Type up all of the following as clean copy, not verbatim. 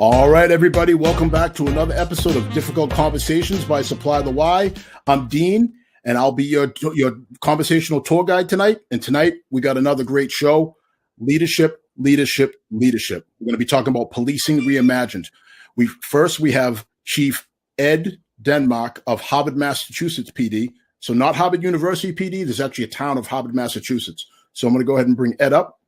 All right, everybody, welcome back to another episode of Difficult Conversations by Supply the Why. I'm Dean, and I'll be your conversational tour guide tonight. And tonight, we got another great show, Leadership. We're going to be talking about policing reimagined. We have Chief Ed Denmark of Harvard, Massachusetts PD. So not Harvard University PD. There's actually a town of Harvard, Massachusetts. So I'm going to go ahead and bring Ed up.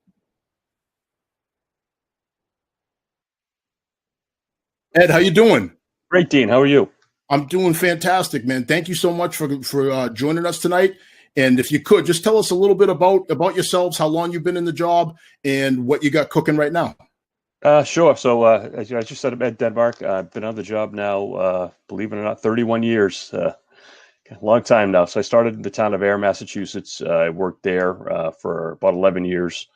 Ed, how you doing? Great, Dean. How are you? I'm doing fantastic, man. Thank you so much for joining us tonight. And if you could, just tell us a little bit about yourselves, how long you've been in the job, and what you got cooking right now. Sure. So, as you just said, I'm Ed Denmark. I've been on the job now, believe it or not, 31 years. A long time now. So I started in the town of Ayer, Massachusetts. I worked there for about 11 years.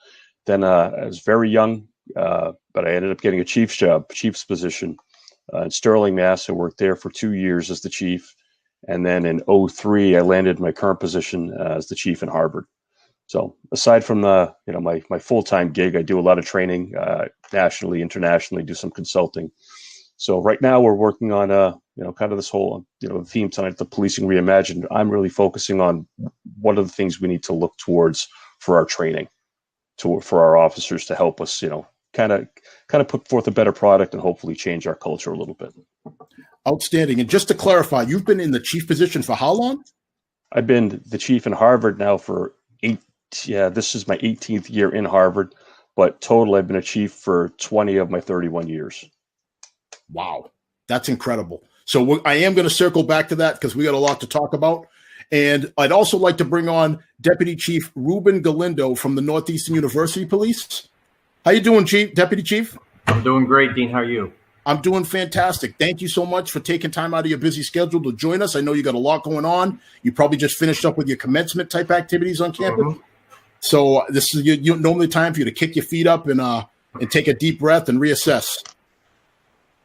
Then I was very young, but I ended up getting a chief's position. In Sterling, Mass. I worked there for 2 years as the chief. And then in 2003, I landed my current position as the chief in Harvard. So aside from my full-time gig, I do a lot of training nationally, internationally, do some consulting. So right now we're working on kind of this whole theme tonight, the policing reimagined. I'm really focusing on what are the things we need to look towards for our training, for our officers to help us, kind of put forth a better product and hopefully change our culture a little bit. Outstanding. And just to clarify, you've been in the chief position for how long? I've been the chief in Harvard now for this is my 18th year in Harvard, but total I've been a chief for 20 of my 31 years. Wow. That's incredible. So I am going to circle back to that because we got a lot to talk about. And I'd also like to bring on Deputy Chief Ruben Galindo from the Northeastern University Police. How you doing, Deputy Chief? I'm doing great, Dean. How are you? I'm doing fantastic. Thank you so much for taking time out of your busy schedule to join us. I know you got a lot going on. You probably just finished up with your commencement type activities on campus. Mm-hmm. So this is normally time for you to kick your feet up and take a deep breath and reassess.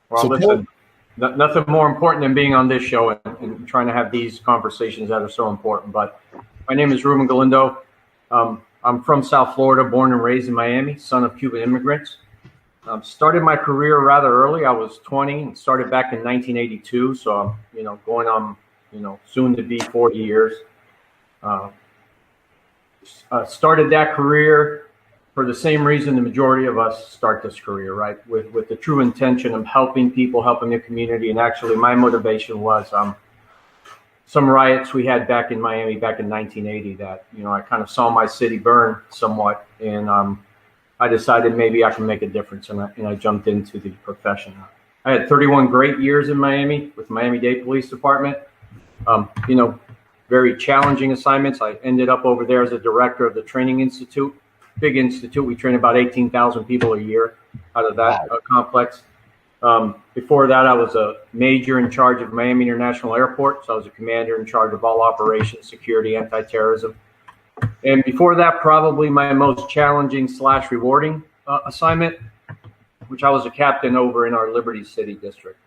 Well, so listen, nothing more important than being on this show and trying to have these conversations that are so important. But my name is Ruben Galindo. I'm from South Florida, born and raised in Miami, son of Cuban immigrants. Started my career rather early. I was 20 and started back in 1982. So I'm, going on, soon to be 40 years. Started that career for the same reason the majority of us start this career, right? With the true intention of helping people, helping the community. And actually my motivation was some riots we had back in Miami back in 1980 that, I kind of saw my city burn somewhat. And I decided maybe I can make a difference. And I jumped into the profession. I had 31 great years in Miami with Miami-Dade Police Department. Very challenging assignments. I ended up over there as a director of the Training Institute. Big institute. We train about 18,000 people a year out of that complex. Before that, I was a major in charge of Miami International Airport. So I was a commander in charge of all operations, security, anti-terrorism. And before that, probably my most challenging / rewarding assignment, which I was a captain over in our Liberty City district.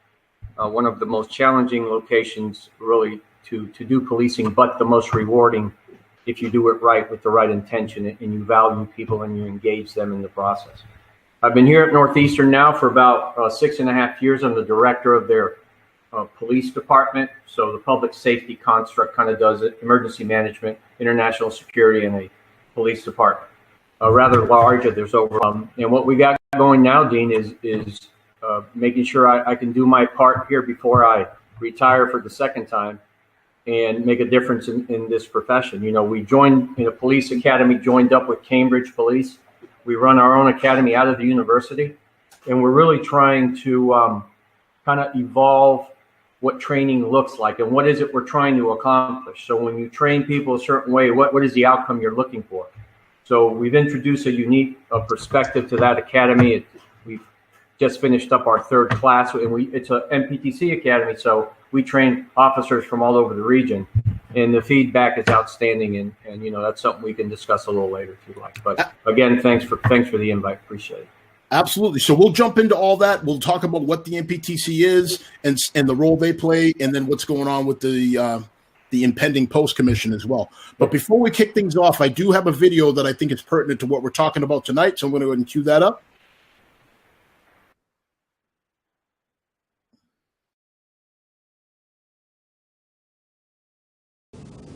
One of the most challenging locations really to do policing, but the most rewarding if you do it right with the right intention and you value people and you engage them in the process. I've been here at Northeastern now for about 6.5 years. I'm the director of their police department. So the public safety construct kind of does it, emergency management, international security, and a police department. Rather large, there's over. And what we got going now, Dean, is making sure I can do my part here before I retire for the second time and make a difference in this profession. We joined in a police academy, joined up with Cambridge Police. We run our own academy out of the university, and we're really trying to kind of evolve what training looks like and what is it we're trying to accomplish. So when you train people a certain way, what is the outcome you're looking for? So we've introduced a unique perspective to that academy. We've just finished up our third class, and it's a MPTC academy, so we train officers from all over the region, and the feedback is outstanding. And that's something we can discuss a little later if you'd like. But again, thanks for the invite. Appreciate it. Absolutely. So we'll jump into all that. We'll talk about what the MPTC is and the role they play, and then what's going on with the impending post commission as well. But before we kick things off, I do have a video that I think is pertinent to what we're talking about tonight. So I'm going to go ahead and cue that up.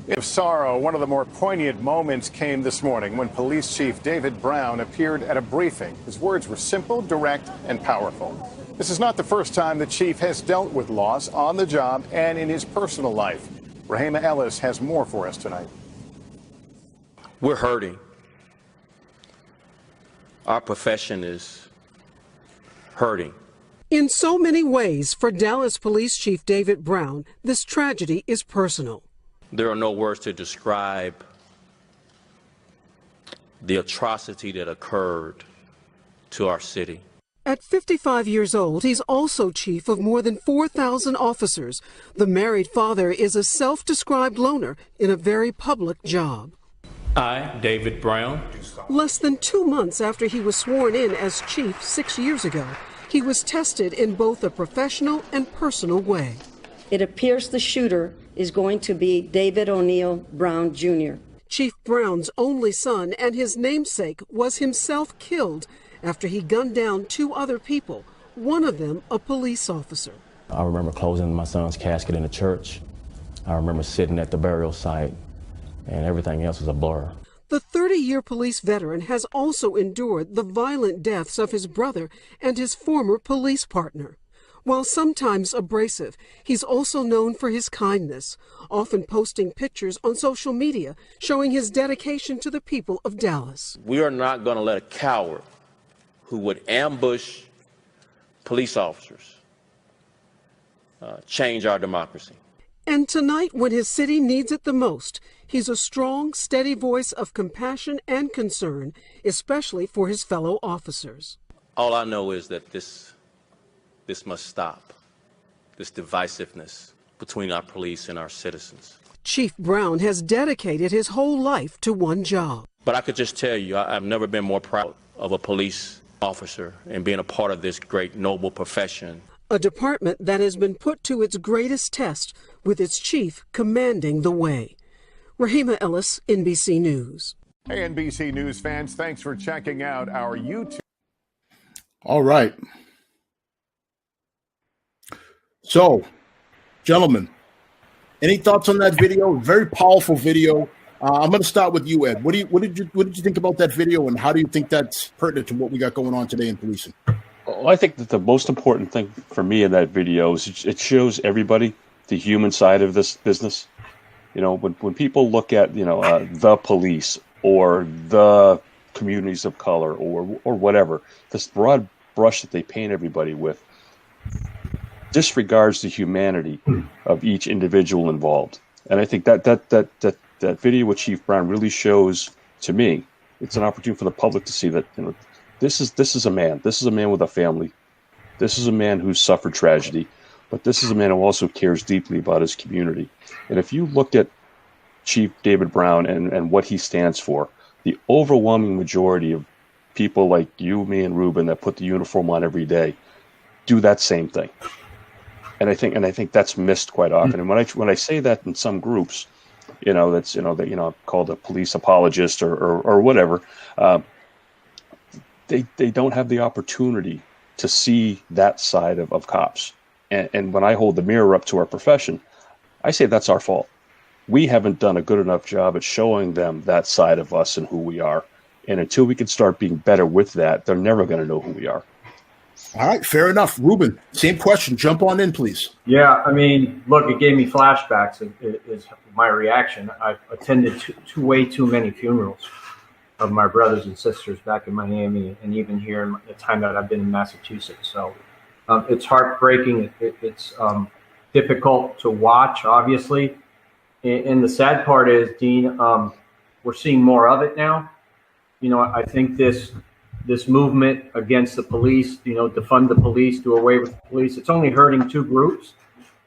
Of sorrow, one of the more poignant moments came this morning when Police Chief David Brown appeared at a briefing. His words were simple, direct, and powerful. This is not the first time the chief has dealt with loss on the job and in his personal life. Rahima Ellis has more for us tonight. We're hurting. Our profession is hurting. In so many ways, for Dallas Police Chief David Brown, this tragedy is personal. There are no words to describe the atrocity that occurred to our city. At 55 years old, he's also chief of more than 4,000 officers. The married father is a self-described loner in a very public job. I, David Brown. Less than 2 months after he was sworn in as chief 6 years ago, he was tested in both a professional and personal way. It appears the shooter is going to be David O'Neill Brown, Jr. Chief Brown's only son and his namesake was himself killed after he gunned down 2 other people, one of them a police officer. I remember closing my son's casket in the church. I remember sitting at the burial site, and everything else was a blur. The 30-year police veteran has also endured the violent deaths of his brother and his former police partner. While sometimes abrasive, he's also known for his kindness, often posting pictures on social media showing his dedication to the people of Dallas. We are not going to let a coward who would ambush police officers change our democracy. And tonight, when his city needs it the most, he's a strong, steady voice of compassion and concern, especially for his fellow officers. All I know is that this must stop, this divisiveness between our police and our citizens. Chief Brown has dedicated his whole life to one job. But I could just tell you, I've never been more proud of a police officer and being a part of this great, noble profession. A department that has been put to its greatest test with its chief commanding the way. Rahima Ellis, NBC News. Hey, NBC News fans, thanks for checking out our YouTube. All right. So, gentlemen, any thoughts on that video? Very powerful video. I'm going to start with you, Ed. What did you think about that video, and how do you think that's pertinent to what we got going on today in policing? Well, I think that the most important thing for me in that video is it shows everybody the human side of this business. You know, when people look at, the police or the communities of color or whatever, this broad brush that they paint everybody with disregards the humanity of each individual involved. And I think that video with Chief Brown really shows, to me, it's an opportunity for the public to see that, this is a man. This is a man with a family. This is a man who's suffered tragedy, but this is a man who also cares deeply about his community. And if you look at Chief David Brown and what he stands for, the overwhelming majority of people like you, me, and Ruben that put the uniform on every day do that same thing. And I think that's missed quite often. And when I say that in some groups, that's called a police apologist or whatever. They don't have the opportunity to see that side of cops. And when I hold the mirror up to our profession, I say that's our fault. We haven't done a good enough job at showing them that side of us and who we are. And until we can start being better with that, they're never going to know who we are. All right, fair enough. Ruben, same question. Jump on in, please. Yeah, I mean, look, it gave me flashbacks, is my reaction. I've attended way too many funerals of my brothers and sisters back in Miami and even here in the time that I've been in Massachusetts. So it's heartbreaking. It's difficult to watch, obviously. And the sad part is, Dean, we're seeing more of it now. I think this movement against the police, defund the police, do away with the police, it's only hurting 2 groups,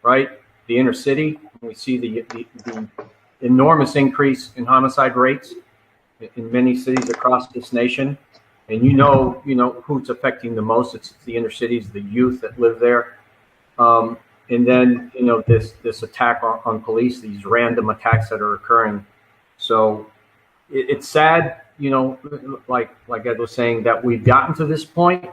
right? The inner city. We see the enormous increase in homicide rates in many cities across this nation. And who it's affecting the most. It's the inner cities, the youth that live there. And then, this attack on police, these random attacks that are occurring. So it's sad, like Ed was saying, that we've gotten to this point.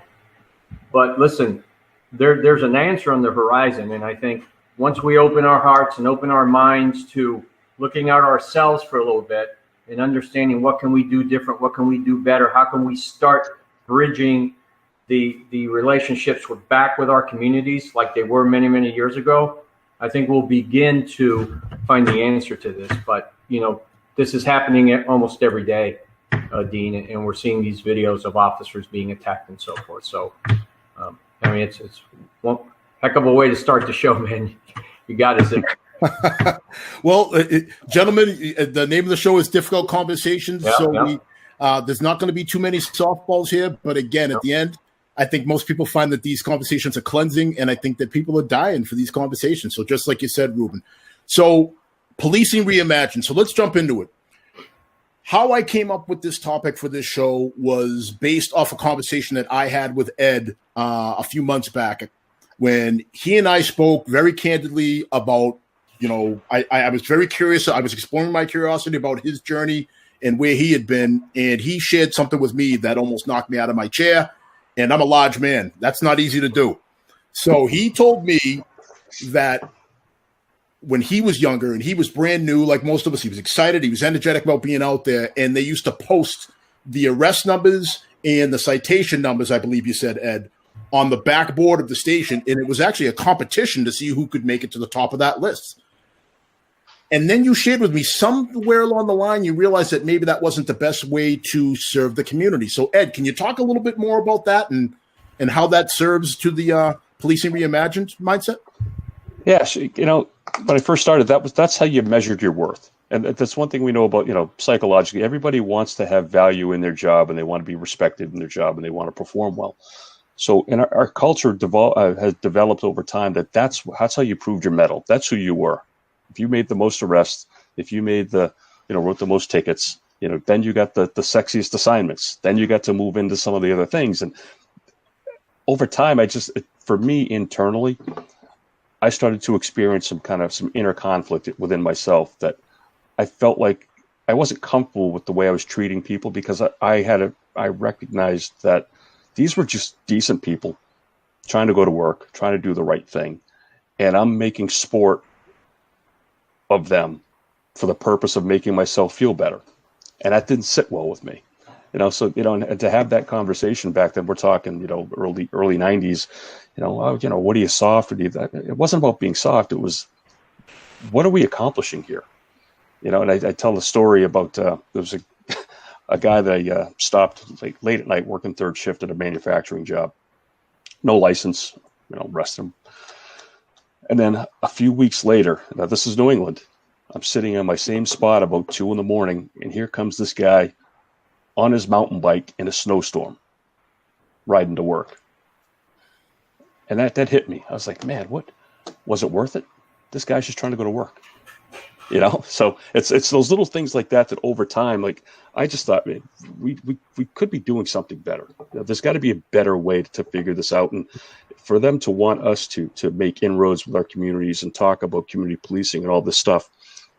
But listen, there's an answer on the horizon. And I think once we open our hearts and open our minds to looking at ourselves for a little bit and understanding what can we do different, what can we do better, how can we start bridging the relationships back with our communities like they were many, many years ago, I think we'll begin to find the answer to this. But, this is happening almost every day, Dean, and we're seeing these videos of officers being attacked and so forth. So, it's one heck of a way to start the show, man. You got us there. Well, gentlemen, the name of the show is Difficult Conversations. There's not going to be too many softballs here. But again, at the end, I think most people find that these conversations are cleansing, and I think that people are dying for these conversations. So just like you said, Ruben. So policing reimagined. So let's jump into it. How I came up with this topic for this show was based off a conversation that I had with Ed a few months back when he and I spoke very candidly about, I was very curious. I was exploring my curiosity about his journey and where he had been. And he shared something with me that almost knocked me out of my chair. And I'm a large man. That's not easy to do. So he told me that when he was younger and he was brand new, like most of us, he was excited. He was energetic about being out there. And they used to post the arrest numbers and the citation numbers, I believe you said, Ed, on the backboard of the station. And it was actually a competition to see who could make it to the top of that list. And then you shared with me somewhere along the line, you realized that maybe that wasn't the best way to serve the community. So, Ed, can you talk a little bit more about that and how that serves to the policing reimagined mindset? Yeah, when I first started, that's how you measured your worth. And that's one thing we know about, psychologically. Everybody wants to have value in their job, and they want to be respected in their job, and they want to perform well. So in our culture has developed over time that's how you proved your mettle. That's who you were. If you made the most arrests, if you made wrote the most tickets, then you got the sexiest assignments. Then you got to move into some of the other things. And over time, for me internally, I started to experience some inner conflict within myself that I felt like I wasn't comfortable with the way I was treating people because I recognized that these were just decent people trying to go to work, trying to do the right thing. And I'm making sport of them for the purpose of making myself feel better. And that didn't sit well with me. And to have that conversation back then, we're talking, early 90s, what are you soft? It wasn't about being soft. It was, what are we accomplishing here? And I tell the story about, there was a guy that I stopped late at night working third shift at a manufacturing job. No license, arrested him. And then a few weeks later, now this is New England, I'm sitting on my same spot about 2 a.m, and here comes this guy on his mountain bike in a snowstorm, riding to work. And that hit me. I was like, man, what was it worth it? This guy's just trying to go to work. So it's those little things like that over time, I just thought, man, we could be doing something better. There's got to be a better way to figure this out. And for them to want us to make inroads with our communities and talk about community policing and all this stuff,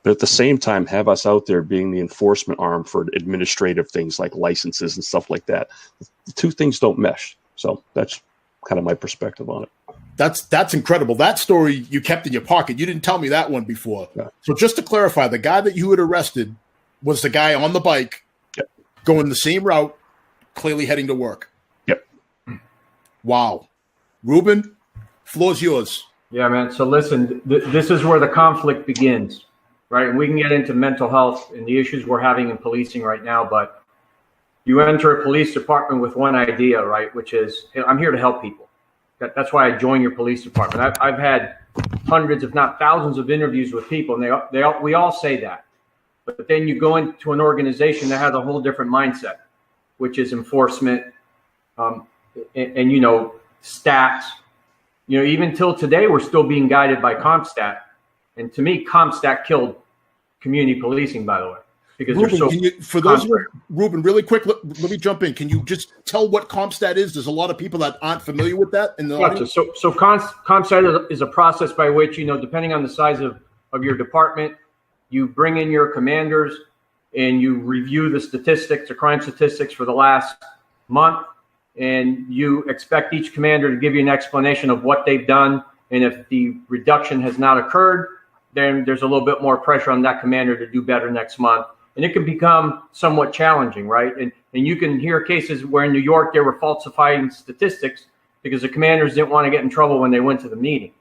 but at the same time have us out there being the enforcement arm for administrative things like licenses and stuff like that. The two things don't mesh. So that's kind of my perspective on it. That's incredible. That story you kept in your pocket. You didn't tell me that one before. Yeah. So just to clarify, the guy that you had arrested was the guy on the bike going the same route, clearly heading to work. Yep. Wow. Ruben, floor's yours. Yeah, man. So listen, this is where the conflict begins, right? And we can get into mental health and the issues we're having in policing right now, but you enter a police department with one idea, right? Which is, hey, I'm here to help people. That's why I joined your police department. I've had hundreds, if not thousands, of interviews with people, and we all say that. But then you go into an organization that has a whole different mindset, which is enforcement, and stats. Even till today, we're still being guided by CompStat, and to me, CompStat killed community policing. By the way. Because Ruben, Ruben, really quick, let me jump in. Can you just tell what CompStat is? There's a lot of people that aren't familiar with that. Gotcha. So CompStat is a process by which, depending on the size of your department, you bring in your commanders and you review the statistics, the crime statistics for the last month, and you expect each commander to give you an explanation of what they've done. And if the reduction has not occurred, then there's a little bit more pressure on that commander to do better next month. And it can become somewhat challenging, right? And you can hear cases where in New York they were falsifying statistics because the commanders didn't want to get in trouble when they went to the meeting,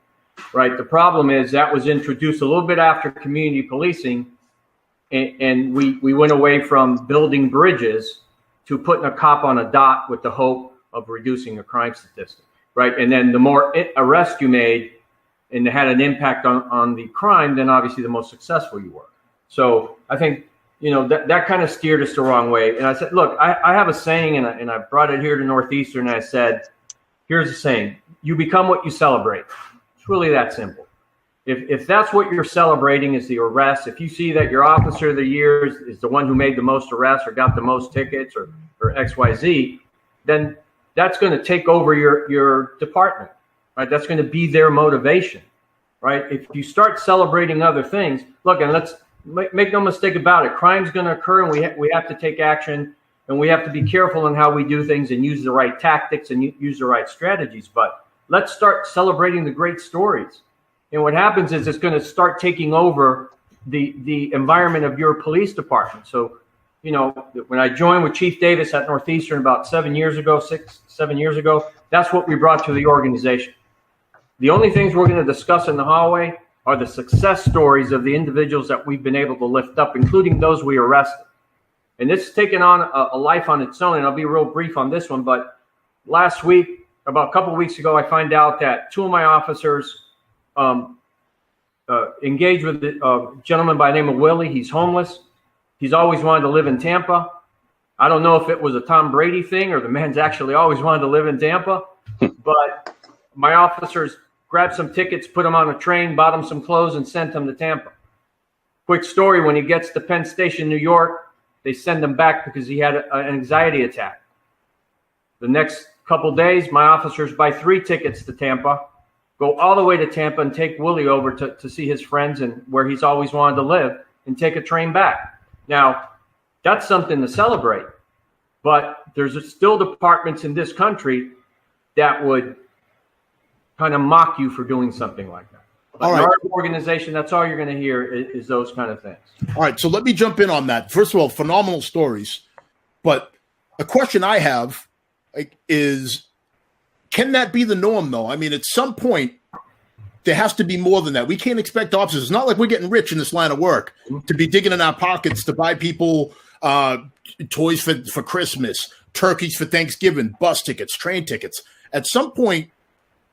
right? The problem is that was introduced a little bit after community policing, and we went away from building bridges to putting a cop on a dot with the hope of reducing a crime statistic, right? And then the more arrests you made and had an impact on the crime, then obviously the most successful you were. So I think, that kind of steered us the wrong way. And I said, look, I have a saying, and I brought it here to Northeastern, and I said, here's the saying: you become what you celebrate. It's really that simple. If that's what you're celebrating is the arrest, if you see that your officer of the year is the one who made the most arrests or got the most tickets or XYZ, then that's going to take over your department, right? That's going to be their motivation, right? If you start celebrating other things, look, and let's make no mistake about it, crime's going to occur, and we have to take action, and we have to be careful in how we do things and use the right tactics and use the right strategies. But let's start celebrating the great stories. And what happens is it's going to start taking over the environment of your police department. So, when I joined with Chief Davis at Northeastern about 7 years ago, 7 years ago, that's what we brought to the organization. The only things we're going to discuss in the hallway are the success stories of the individuals that we've been able to lift up, including those we arrested. And this has taken on a life on its own, and I'll be real brief on this one. But last week, about a couple of weeks ago, I find out that two of my officers engaged with a gentleman by the name of Willie. He's homeless. He's always wanted to live in Tampa. I don't know if it was a Tom Brady thing or the man's actually always wanted to live in Tampa, but my officers grabbed some tickets, put him on a train, bought him some clothes, and sent him to Tampa. Quick story, when he gets to Penn Station, New York, they send him back because he had an anxiety attack. The next couple days, my officers buy 3 tickets to Tampa, go all the way to Tampa and take Willie over to see his friends and where he's always wanted to live, and take a train back. Now, that's something to celebrate, but there's still departments in this country that would kind of mock you for doing something like that. But all right. In our organization, that's all you're going to hear is those kind of things. All right, so let me jump in on that. First of all, phenomenal stories, but a question I have is, can that be the norm, though? I mean, at some point, there has to be more than that. We can't expect officers. It's not like we're getting rich in this line of work to be digging in our pockets to buy people toys for Christmas, turkeys for Thanksgiving, bus tickets, train tickets. At some point,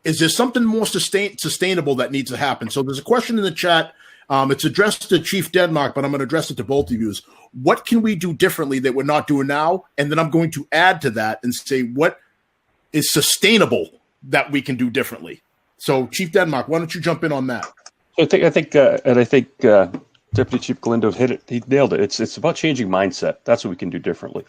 is there something more sustainable that needs to happen? So there's a question in the chat. It's addressed to Chief Denmark, but I'm going to address it to both of you. What can we do differently that we're not doing now? And then I'm going to add to that and say what is sustainable that we can do differently. So, Chief Denmark, why don't you jump in on that? I think Deputy Chief Galindo hit it. He nailed it. It's about changing mindset. That's what we can do differently.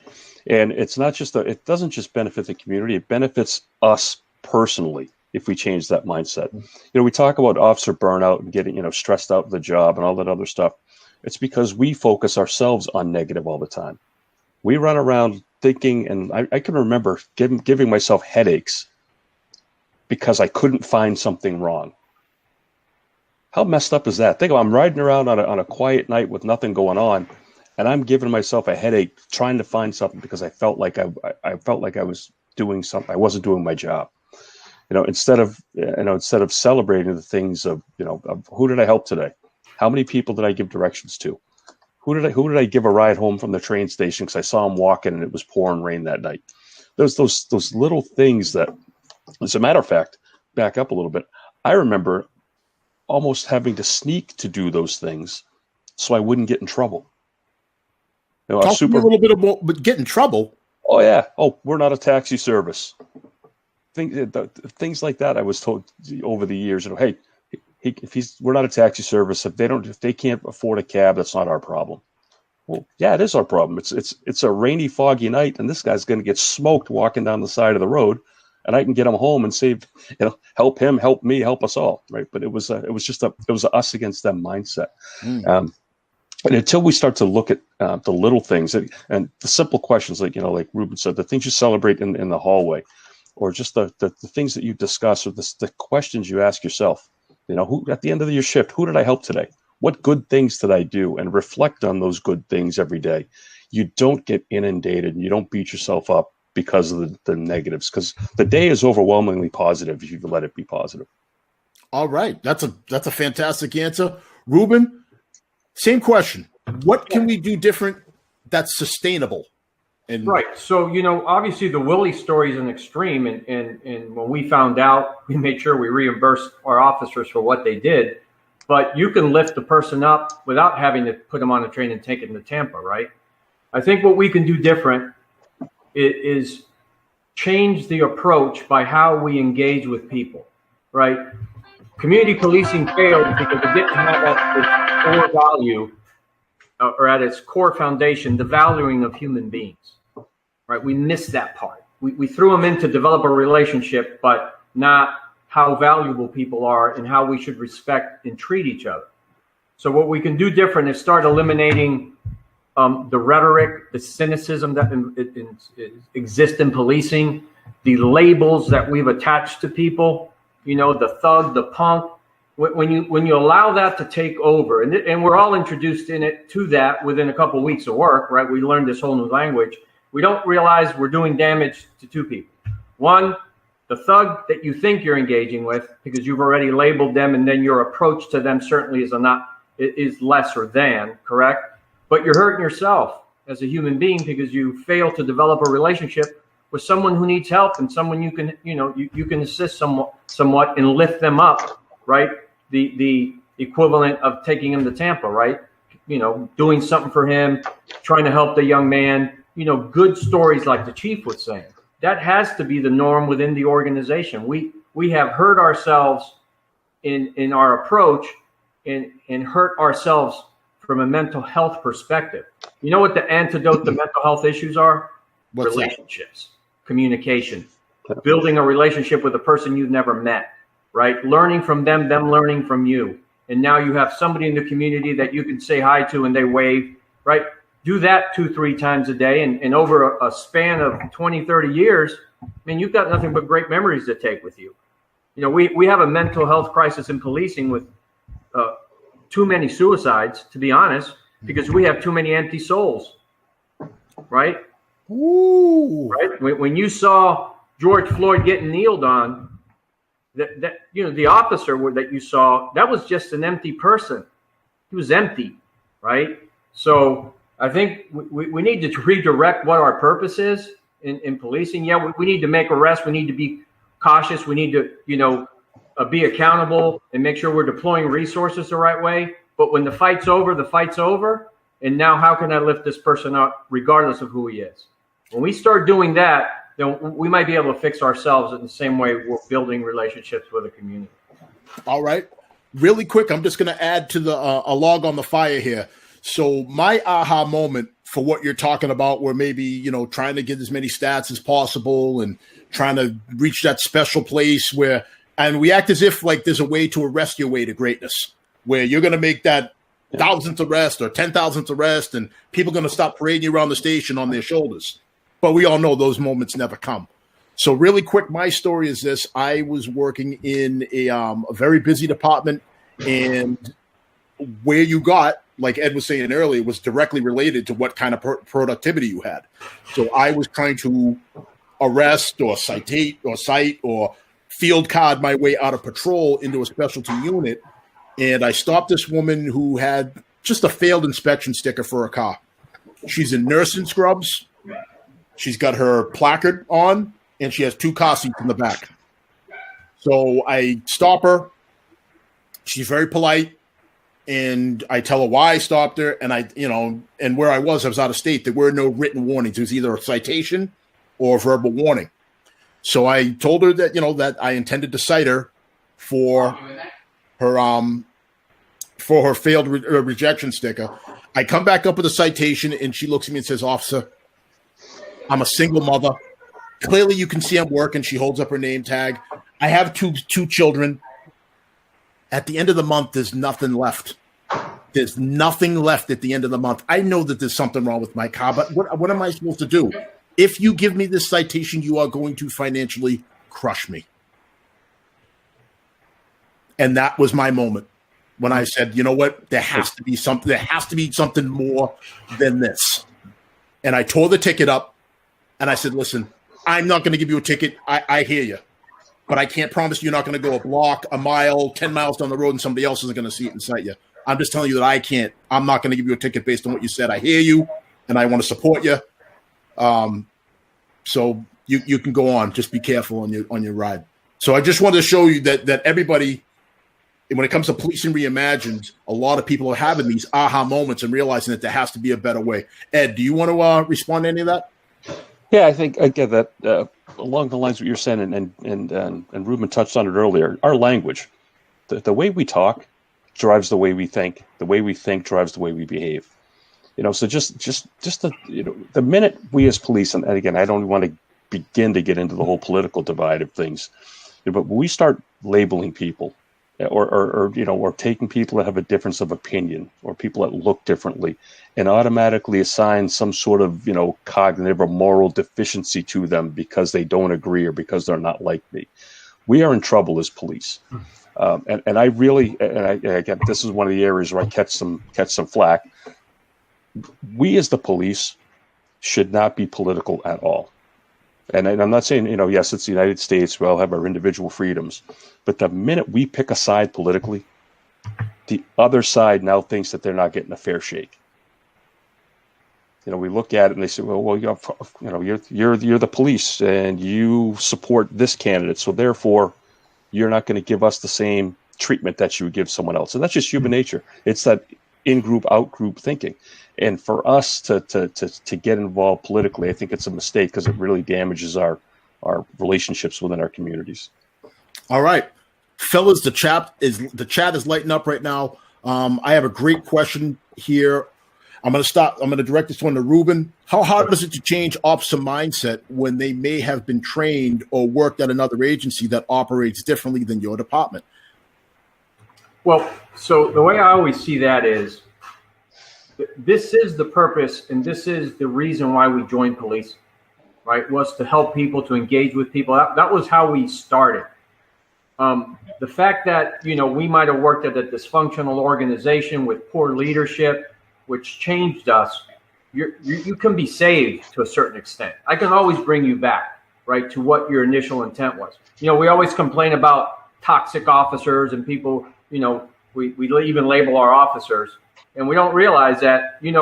And it's not just it doesn't just benefit the community. It benefits us personally if we change that mindset. We talk about officer burnout and getting, stressed out with the job and all that other stuff. It's because we focus ourselves on negative all the time. We run around thinking, and I can remember giving myself headaches because I couldn't find something wrong. How messed up is that? Think about, I'm riding around on a quiet night with nothing going on, and I'm giving myself a headache trying to find something because I felt like I was doing something. I wasn't doing my job. Instead of celebrating the things of who did I help today? How many people did I give directions to? Who did I give a ride home from the train station because I saw him walking and it was pouring rain that night? There's those little things that, as a matter of fact, back up a little bit. I remember almost having to sneak to do those things so I wouldn't get in trouble. Talk to me a little bit about get in trouble. Oh yeah. Oh, we're not a taxi service. Things like that. I was told over the years. Hey, we're not a taxi service. If they can't afford a cab, that's not our problem. Well, yeah, it is our problem. It's a rainy, foggy night, and this guy's going to get smoked walking down the side of the road. And I can get him home and save, help him, help me, help us all, right? But it was a us against them mindset. And until we start to look at the little things and the simple questions, like Ruben said, the things you celebrate in the hallway, or just the things that you discuss, or the questions you ask yourself. Who at the end of your shift, who did I help today? what good things did I do, and reflect on those good things every day. You don't get inundated and you don't beat yourself up because of the negatives, because the day is overwhelmingly positive if you let it be positive. All right. That's a fantastic answer. Ruben, same question. What can we do different that's sustainable? And right. So, obviously the Willie story is an extreme. And when we found out, we made sure we reimbursed our officers for what they did. But you can lift the person up without having to put them on a train and take them to Tampa, right? I think what we can do different is change the approach by how we engage with people, right? Community policing failed because it didn't have at its core value or at its core foundation the valuing of human beings, right? We missed that part. We threw them in to develop a relationship, but not how valuable people are and how we should respect and treat each other. So what we can do different is start eliminating the rhetoric, the cynicism that exists in policing, the labels that we've attached to people, the thug, the punk. When you allow that to take over, and we're all introduced to that within a couple of weeks of work, right? We learned this whole new language. We don't realize we're doing damage to two people. One, the thug that you think you're engaging with, because you've already labeled them, and then your approach to them certainly is lesser than, correct? But you're hurting yourself as a human being because you fail to develop a relationship with someone who needs help and someone you can, you can assist somewhat and lift them up, right? The equivalent of taking him to Tampa, right? Doing something for him, trying to help the young man, good stories like the chief was saying. That has to be the norm within the organization. We have hurt ourselves in our approach and hurt ourselves from a mental health perspective. You know what the antidote to mental health issues are? What's relationships, communication, building a relationship with a person you've never met, right? Learning from them learning from you. And now you have somebody in the community that you can say hi to and they wave, right? Do that 2-3 times a day. And over a span of 20, 30 years, you've got nothing but great memories to take with you. We have a mental health crisis in policing with too many suicides, to be honest, because we have too many empty souls, right? Ooh. Right. When you saw George Floyd getting kneeled on, the officer that you saw, that was just an empty person. He was empty, right? So I think we need to redirect what our purpose is in policing. Yeah, we need to make arrests. We need to be cautious. We need to, be accountable and make sure we're deploying resources the right way. But when the fight's over, the fight's over. And now how can I lift this person up regardless of who he is? When we start doing that, then we might be able to fix ourselves in the same way we're building relationships with the community. All right. Really quick, I'm just going to add to the a log on the fire here. So my aha moment for what you're talking about, where maybe, trying to get as many stats as possible and trying to reach that special place where, and we act as if like there's a way to arrest your way to greatness, where you're going to make that 1,000th arrest or 10,000th arrest and people are going to stop parading you around the station on their shoulders. But we all know those moments never come. So really quick, my story is this. I was working in a very busy department, and where you got, like Ed was saying earlier, was directly related to what kind of productivity you had. So I was trying to arrest or cite or field card my way out of patrol into a specialty unit. And I stopped this woman who had just a failed inspection sticker for her car. She's in nursing scrubs. She's got her placard on, and she has 2 car seats in the back. So I stop her. She's very polite. And I tell her why I stopped her. And and where I was out of state. There were no written warnings. It was either a citation or a verbal warning. So I told her that, that I intended to cite her for her failed rejection sticker. I come back up with a citation, and she looks at me and says, "Officer, I'm a single mother. Clearly you can see I'm working." She holds up her name tag. I have two children. At the end of the month, there's nothing left. There's nothing left at the end of the month. I know that there's something wrong with my car, but what am I supposed to do? If you give me this citation, you are going to financially crush me. And that was my moment. when I said, you know what, there has to be something more than this. And I tore the ticket up and I said, listen, I'm not going to give you a ticket. I hear you, but I can't promise you're not going to go a block, a mile, 10 miles down the road and somebody else isn't going to see it and cite you. I'm just telling you that I'm not going to give you a ticket based on what you said. I hear you and I want to support you. So you can go on. Just be careful on your ride. So I just wanted to show you that everybody, when it comes to policing reimagined, a lot of people are having these aha moments and realizing that there has to be a better way. Ed, do you want to respond to any of that? Yeah, I think I get that along the lines of what you're saying, and Ruben touched on it earlier. Our language, the way we talk, drives the way we think. The way we think drives the way we behave. So just the minute we as police, and again, I don't want to begin to get into the whole political divide of things, but when we start labeling people, or taking people that have a difference of opinion or people that look differently and automatically assign some sort of, cognitive or moral deficiency to them because they don't agree or because they're not like me, we are in trouble as police. And I really, again, this is one of the areas where I catch some flack. We as the police should not be political at all. And I'm not saying, yes, it's the United States. We all have our individual freedoms. But the minute we pick a side politically, the other side now thinks that they're not getting a fair shake. We look at it and they say, well, you're the police and you support this candidate. So therefore, you're not going to give us the same treatment that you would give someone else. And that's just human nature. It's that in-group, out-group thinking. And for us to get involved politically, I think it's a mistake because it really damages our relationships within our communities. All right, fellas, the chat is lighting up right now. I have a great question here. I'm going to direct this one to Ruben. How hard is it to change officer mindset when they may have been trained or worked at another agency that operates differently than your department? Well, so the way I always see that is, this is the purpose and this is the reason why we joined police, right? Was to help people, to engage with people. That was how we started. The fact that, we might have worked at a dysfunctional organization with poor leadership, which changed us, you can be saved to a certain extent. I can always bring you back, right, to what your initial intent was. We always complain about toxic officers and people, we even label our officers. And we don't realize that, we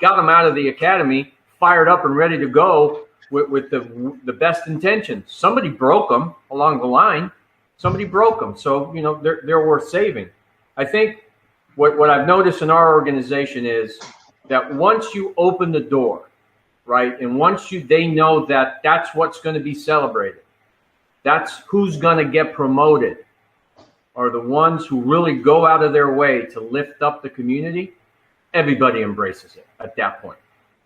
got them out of the academy, fired up and ready to go with the best intentions. Somebody broke them along the line. Somebody broke them. So, they're worth saving. I think what I've noticed in our organization is that once you open the door, right, and once they know that that's what's going to be celebrated, that's who's going to get promoted, are the ones who really go out of their way to lift up the community. Everybody embraces it at that point.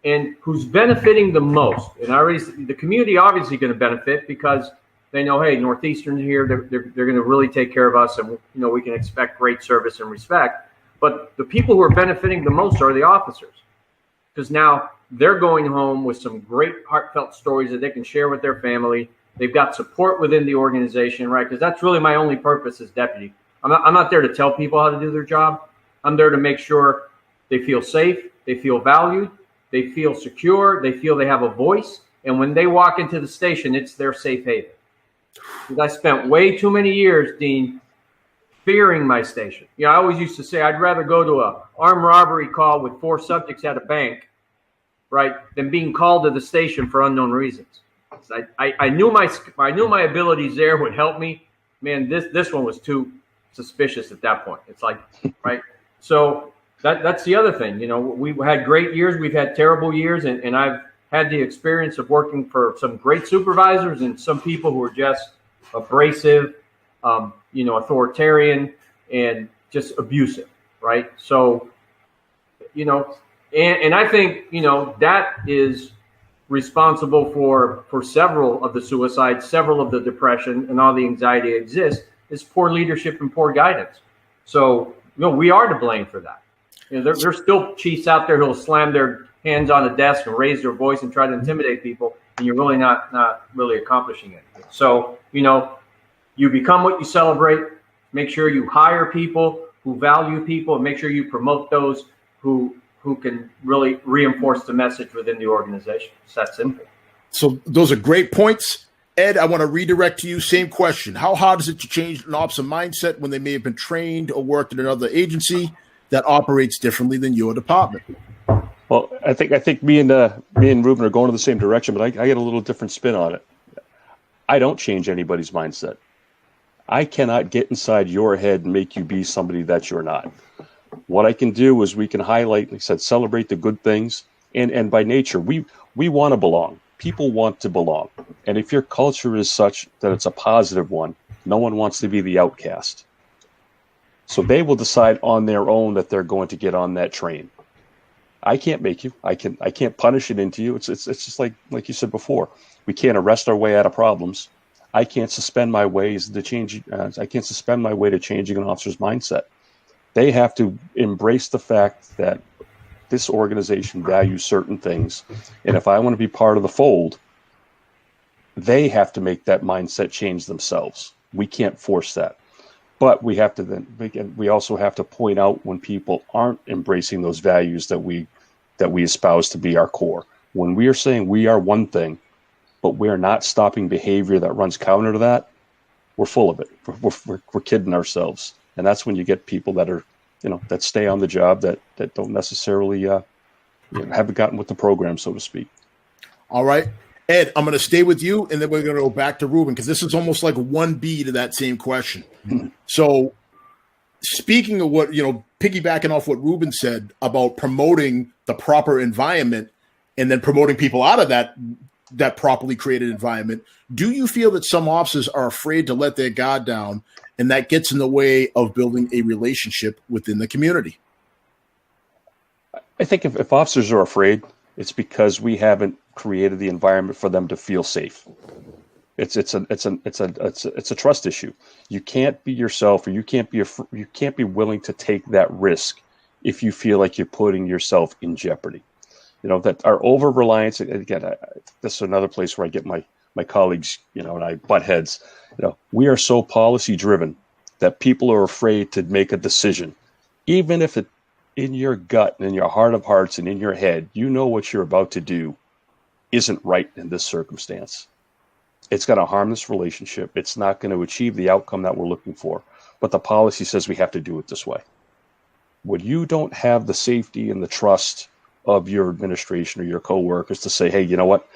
And who's benefiting the most? And the community obviously going to benefit because they know, hey, Northeastern here, they're going to really take care of us, and we can expect great service and respect. But the people who are benefiting the most are the officers, because now they're going home with some great heartfelt stories that they can share with their family. They've got support within the organization, right? Because that's really my only purpose as deputy. I'm not there to tell people how to do their job. I'm there to make sure they feel safe, they feel valued, they feel secure, they feel they have a voice. And when they walk into the station, it's their safe haven. Because I spent way too many years, Dean, fearing my station. I always used to say I'd rather go to an armed robbery call with 4 subjects at a bank, right, than being called to the station for unknown reasons. I knew my abilities there would help me. Man, this one was too suspicious at that point. It's like, right. So that's the other thing. We've had great years, we've had terrible years, and I've had the experience of working for some great supervisors and some people who are just abrasive, authoritarian and just abusive, right? So, and I think, that is responsible for several of the suicides, several of the depression and all the anxiety that exists, is poor leadership and poor guidance. So, we are to blame for that. There's still chiefs out there who'll slam their hands on a desk and raise their voice and try to intimidate people, and you're really not really accomplishing anything. So, you become what you celebrate. Make sure you hire people who value people, and make sure you promote those who can really reinforce the message within the organization. It's that simple. So those are great points. Ed, I want to redirect to you. Same question. How hard is it to change an officer mindset when they may have been trained or worked in another agency that operates differently than your department? Well, I think me and Ruben are going in the same direction, but I get a little different spin on it. I don't change anybody's mindset. I cannot get inside your head and make you be somebody that you're not. What I can do is we can highlight, like I said, celebrate the good things. And by nature, we want to belong. People want to belong. And if your culture is such that it's a positive one, no one wants to be the outcast. So they will decide on their own that they're going to get on that train. I can't make you. I can't punish it into you. It's just like you said before. We can't arrest our way out of problems. I can't suspend my ways to change. I can't suspend my way to changing an officer's mindset. They have to embrace the fact that this organization values certain things, and if I want to be part of the fold, they have to make that mindset change themselves. We can't force that, but we have to we also have to point out when people aren't embracing those values that we espouse to be our core. When we are saying we are one thing, but we are not stopping behavior that runs counter to that, we're full of it. We're kidding ourselves. And that's when you get people that are, that stay on the job that don't necessarily haven't gotten with the program, so to speak. All right. Ed, I'm going to stay with you, and then we're going to go back to Ruben, because this is almost like 1B to that same question. So speaking of what, piggybacking off what Ruben said about promoting the proper environment and then promoting people out of that properly created environment, do you feel that some officers are afraid to let their guard down, and that gets in the way of building a relationship within the community? I think if officers are afraid, it's because we haven't created the environment for them to feel safe. It's a trust issue. You can't be yourself, or you can't be willing to take that risk if you feel like you're putting yourself in jeopardy. That our over reliance, again, this is another place where I get my colleagues, and I butt heads. We are so policy driven that people are afraid to make a decision, even if it in your gut and in your heart of hearts and in your head, what you're about to do isn't right in this circumstance. It's going to harm this relationship. It's not going to achieve the outcome that we're looking for. But the policy says we have to do it this way. When you don't have the safety and the trust of your administration or your coworkers to say, hey, you know what?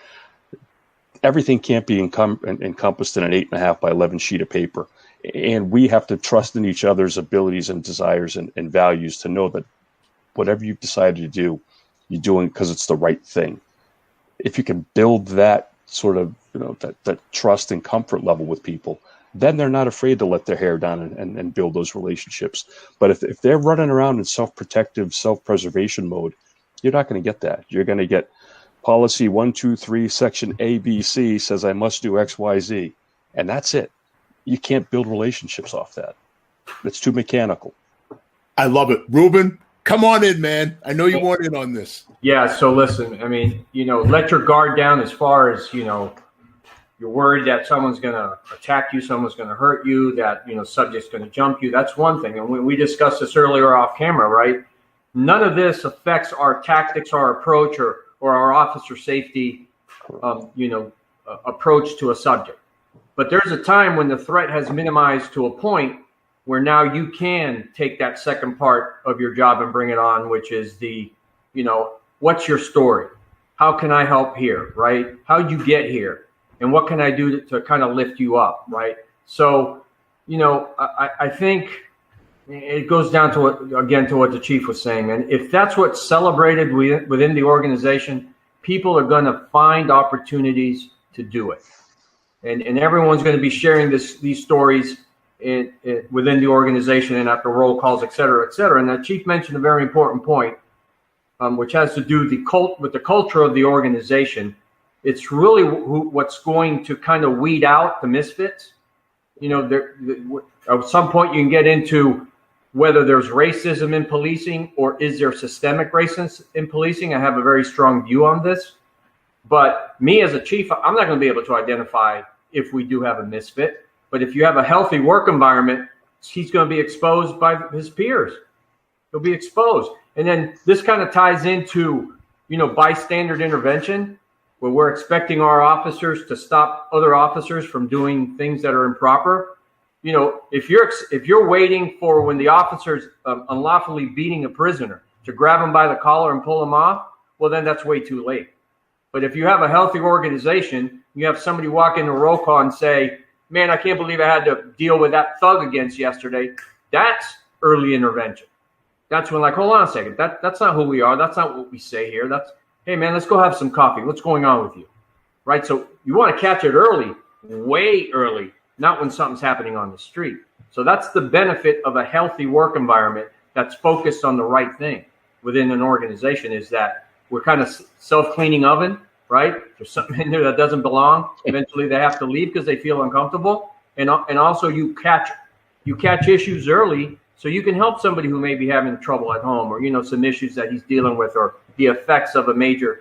Everything can't be encompassed in an 8.5 by 11 sheet of paper. And we have to trust in each other's abilities and desires and values to know that whatever you've decided to do, you're doing because it's the right thing. If you can build that sort of, that trust and comfort level with people, then they're not afraid to let their hair down and build those relationships. But if they're running around in self-protective, self-preservation mode, you're not going to get that. You're going to get policy 123 section ABC says I must do X, Y, Z. And that's it. You can't build relationships off that. It's too mechanical. I love it. Ruben, come on in, man. I know you want in on this. Yeah. So listen, let your guard down as far as, you're worried that someone's going to attack you, someone's going to hurt you, that, subject's going to jump you. That's one thing. And we discussed this earlier off camera, right? None of this affects our tactics, our approach, or our officer safety, approach to a subject. But there's a time when the threat has minimized to a point where now you can take that second part of your job and bring it on, which is the, what's your story? How can I help here, right? How'd you get here? And what can I do to kind of lift you up, right? So, I think it goes down to what the chief was saying. And if that's what's celebrated within the organization, people are going to find opportunities to do it. And everyone's going to be sharing these stories within the organization and after roll calls, et cetera, et cetera. And the chief mentioned a very important point, which has to do with the culture of the organization. It's really what's going to kind of weed out the misfits. At some point you can get into whether there's racism in policing or is there systemic racism in policing. I have a very strong view on this. But me as a chief, I'm not going to be able to identify if we do have a misfit. But if you have a healthy work environment, he's going to be exposed by his peers. He'll be exposed. And then this kind of ties into, bystander intervention, where we're expecting our officers to stop other officers from doing things that are improper. If you're waiting for when the officer's unlawfully beating a prisoner to grab him by the collar and pull him off, well, then that's way too late. But if you have a healthy organization, you have somebody walk into roll call and say, man, I can't believe I had to deal with that thug against yesterday. That's early intervention. That's when, hold on a second. That's not who we are. That's not what we say here. That's, hey, man, let's go have some coffee. What's going on with you? Right? So you want to catch it early, way early, not when something's happening on the street. So that's the benefit of a healthy work environment that's focused on the right thing within an organization, is that we're kind of self-cleaning oven, right? There's something in there that doesn't belong. Eventually they have to leave because they feel uncomfortable. And also you catch issues early so you can help somebody who may be having trouble at home, or, some issues that he's dealing with, or the effects of a major,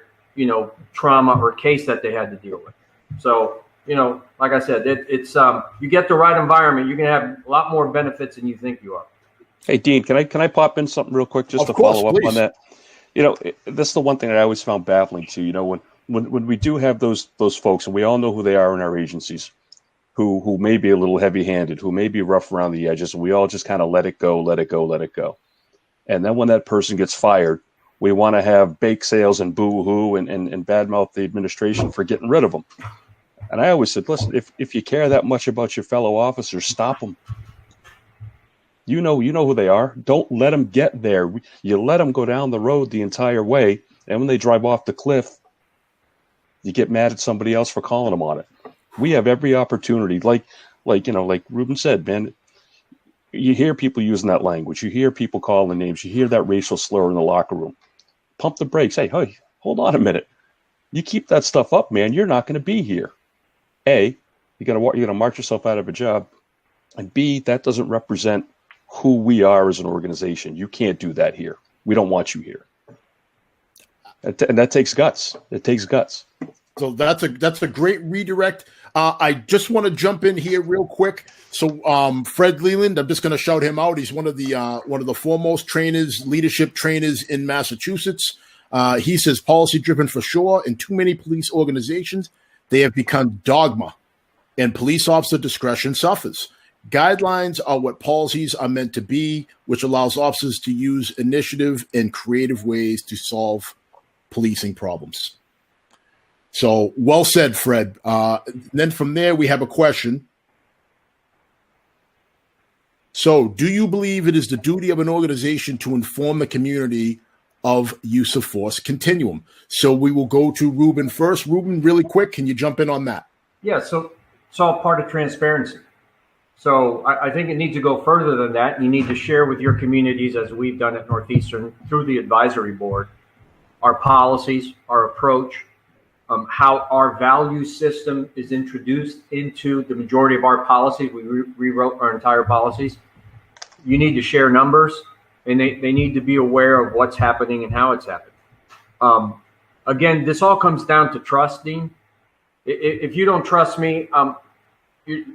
trauma or case that they had to deal with. So, like I said, it's you get the right environment, you're going to have a lot more benefits than you think you are. Hey, Dean, can I pop in something real quick just to follow up on that? That's the one thing that I always found baffling too. When we do have those folks, and we all know who they are in our agencies, who may be a little heavy-handed, who may be rough around the edges, and we all just kind of let it go. And then when that person gets fired, we want to have bake sales and boo-hoo and badmouth the administration for getting rid of them. And I always said, listen, if you care that much about your fellow officers, stop them. You know who they are. Don't let them get there. You let them go down the road the entire way, and when they drive off the cliff, you get mad at somebody else for calling them on it. We have every opportunity, like Ruben said, man. You hear people using that language. You hear people calling names. You hear that racial slur in the locker room. Pump the brakes. Hey, hold on a minute. You keep that stuff up, man, you're not going to be here. A, you're going to march yourself out of a job, and B, that doesn't represent who we are as an organization. You can't do that here. We don't want you here. And that takes guts. It takes guts. So that's a great redirect. I just want to jump in here real quick. So Fred Leland, I'm just going to shout him out. He's one of the foremost leadership trainers in Massachusetts. He says policy driven for sure. In too many police organizations, they have become dogma, and police officer discretion suffers. Guidelines are what policies are meant to be, which allows officers to use initiative and creative ways to solve policing problems. So well said, Fred. Then from there, we have a question. So do you believe it is the duty of an organization to inform the community of use of force continuum? So we will go to Ruben first. Ruben, really quick, can you jump in on that? Yeah, so it's all part of transparency. So I think it needs to go further than that. You need to share with your communities, as we've done at Northeastern through the advisory board, our policies, our approach, how our value system is introduced into the majority of our policies. We rewrote our entire policies. You need to share numbers, and they need to be aware of what's happening and how it's happening. Again, this all comes down to trust, Dean. If you don't trust me,